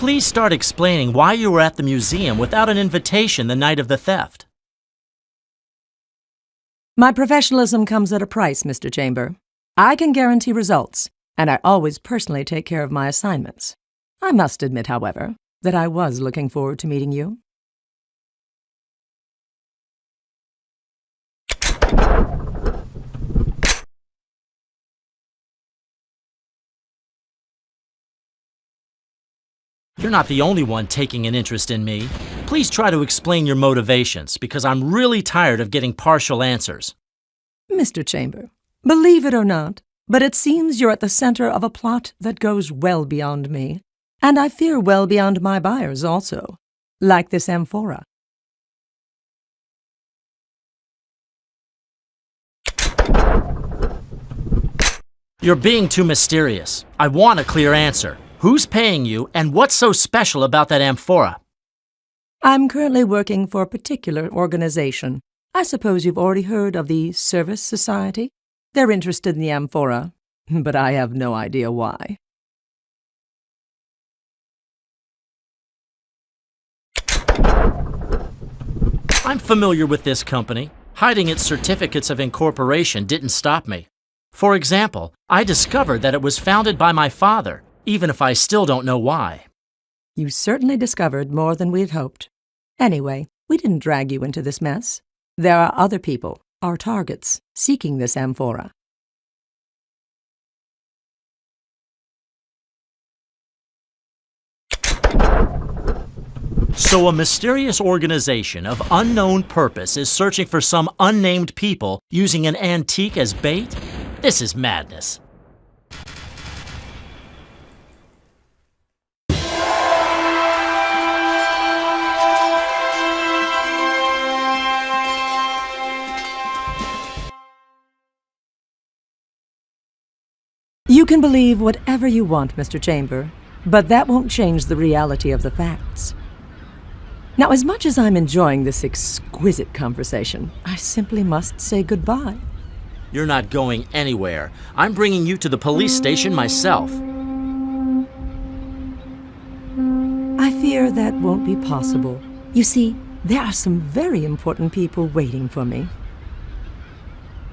please start explaining why you were at the museum without an invitation the night of the theft? My professionalism comes at a price, Mr. Chamber. I can guarantee results, and I always personally take care of my assignments. I must admit, however, that I was looking forward to meeting you. You're not the only one taking an interest in me. Please try to explain your motivations, because I'm really tired of getting partial answers. Mr. Chamber, believe it or not, but it seems you're at the center of a plot that goes well beyond me, and I fear well beyond my buyers also, like this amphora. You're being too mysterious. I want a clear answer. Who's paying you, and what's so special about that amphora? I'm currently working for a particular organization. I suppose you've already heard of the Service Society? They're interested in the amphora, but I have no idea why. I'm familiar with this company. Hiding its certificates of incorporation didn't stop me. For example, I discovered that it was founded by my father, even if I still don't know why. You certainly discovered more than we'd hoped. Anyway, we didn't drag you into this mess. There are other people, our targets, seeking this amphora. So a mysterious organization of unknown purpose is searching for some unnamed people using an antique as bait? This is madness. You can believe whatever you want, Mr. Chamber, but that won't change the reality of the facts. Now, as much as I'm enjoying this exquisite conversation, I simply must say goodbye. You're not going anywhere. I'm bringing you to the police station myself. I fear that won't be possible. You see, there are some very important people waiting for me.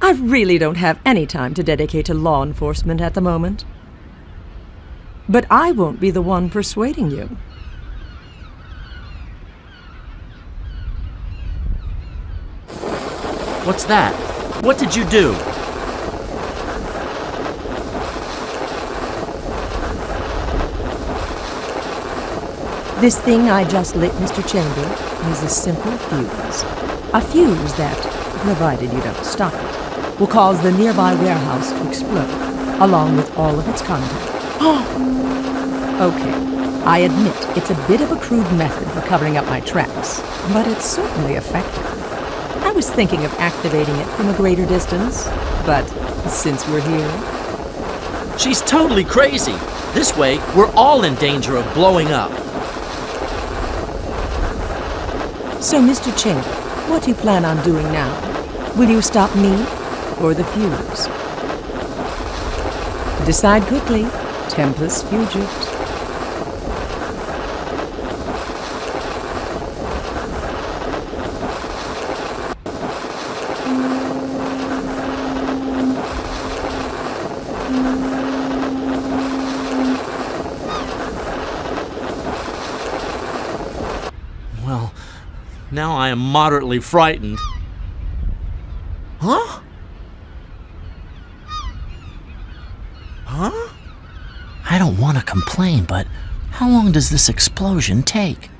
I really don't have any time to dedicate to law enforcement at the moment. But I won't be the one persuading you. What's that? What did you do? This thing I just lit, Mr. Chamber, is a simple fuse. A fuse that, provided you don't stop it, will cause the nearby warehouse to explode, along with all of its content. Okay, I admit it's a bit of a crude method for covering up my tracks, but it's certainly effective. I was thinking of activating it from a greater distance, but since we're here... She's totally crazy. This way, we're all in danger of blowing up. So, Mr. Chamber, what do you plan on doing now? Will you stop me or the fuse? Decide quickly. Tempus fugit. Well, now I am moderately frightened. Huh? Huh? I don't want to complain, but how long does this explosion take?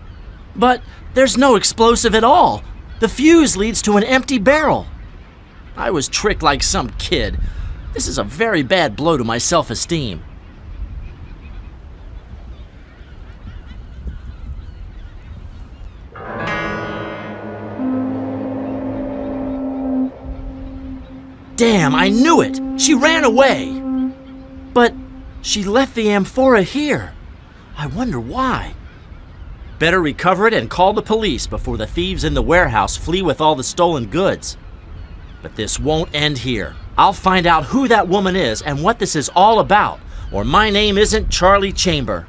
But there's no explosive at all. The fuse leads to an empty barrel. I was tricked like some kid. This is a very bad blow to my self-esteem. Damn, I knew it! She ran away! But she left the amphora here. I wonder why. Better recover it and call the police before the thieves in the warehouse flee with all the stolen goods. But this won't end here. I'll find out who that woman is and what this is all about, or my name isn't Charlie Chamber.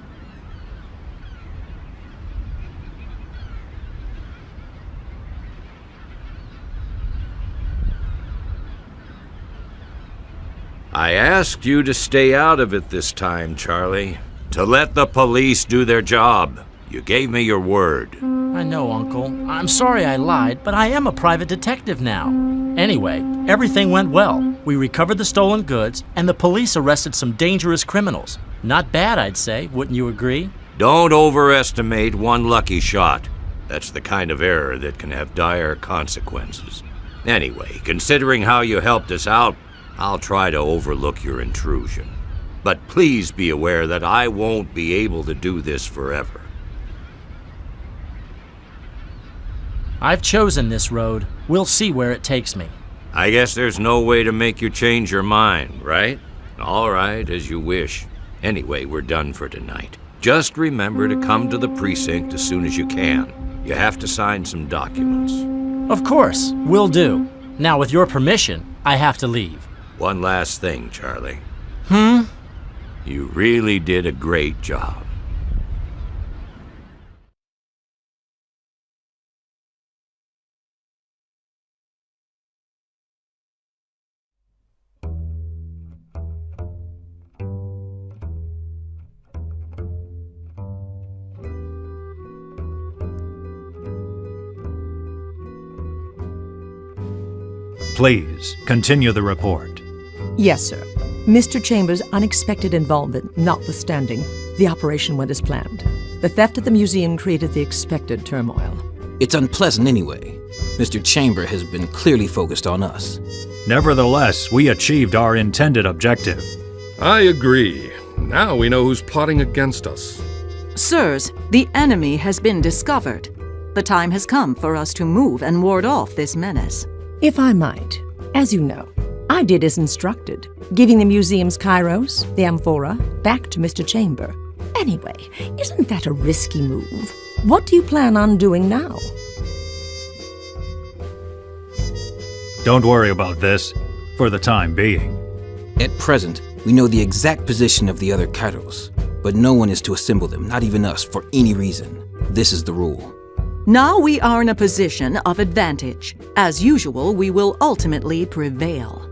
I asked you to stay out of it this time, Charlie. To let the police do their job. You gave me your word. I know, Uncle. I'm sorry I lied, but I am a private detective now. Anyway, everything went well. We recovered the stolen goods, and the police arrested some dangerous criminals. Not bad, I'd say. Wouldn't you agree? Don't overestimate one lucky shot. That's the kind of error that can have dire consequences. Anyway, considering how you helped us out, I'll try to overlook your intrusion. But please be aware that I won't be able to do this forever. I've chosen this road. We'll see where it takes me. I guess there's no way to make you change your mind, right? All right, as you wish. Anyway, we're done for tonight. Just remember to come to the precinct as soon as you can. You have to sign some documents. Of course, will do. Now, with your permission, I have to leave. One last thing, Charlie. You really did a great job. Please, continue the report. Yes, sir. Mr. Chambers' unexpected involvement notwithstanding, the operation went as planned. The theft at the museum created the expected turmoil. It's unpleasant anyway. Mr. Chamber has been clearly focused on us. Nevertheless, we achieved our intended objective. I agree. Now we know who's plotting against us. Sirs, the enemy has been discovered. The time has come for us to move and ward off this menace. If I might, as you know, I did as instructed, giving the museum's Kairos, the amphora, back to Mr. Chamber. Anyway, isn't that a risky move? What do you plan on doing now? Don't worry about this, for the time being. At present, we know the exact position of the other Kairos, but no one is to assemble them, not even us, for any reason. This is the rule. Now we are in a position of advantage. As usual, we will ultimately prevail.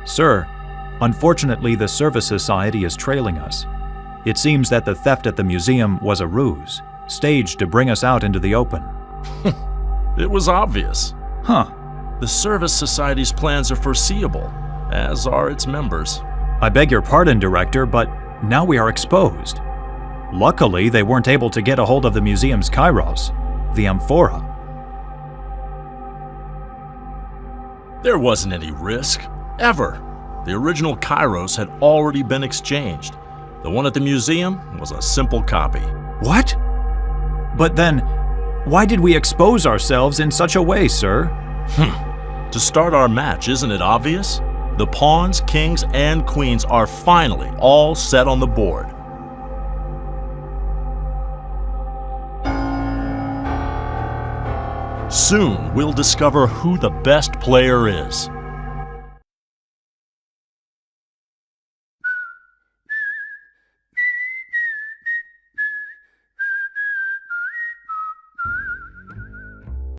Sir, unfortunately the Service Society is trailing us. It seems that the theft at the museum was a ruse, staged to bring us out into the open. It was obvious. Huh. The Service Society's plans are foreseeable, as are its members. I beg your pardon, Director, but now we are exposed. Luckily, they weren't able to get a hold of the museum's Kairos, the amphora. There wasn't any risk, ever. The original Kairos had already been exchanged. The one at the museum was a simple copy. What? But then, why did we expose ourselves in such a way, sir? To start our match, isn't it obvious? The pawns, kings, and queens are finally all set on the board. Soon, we'll discover who the best player is.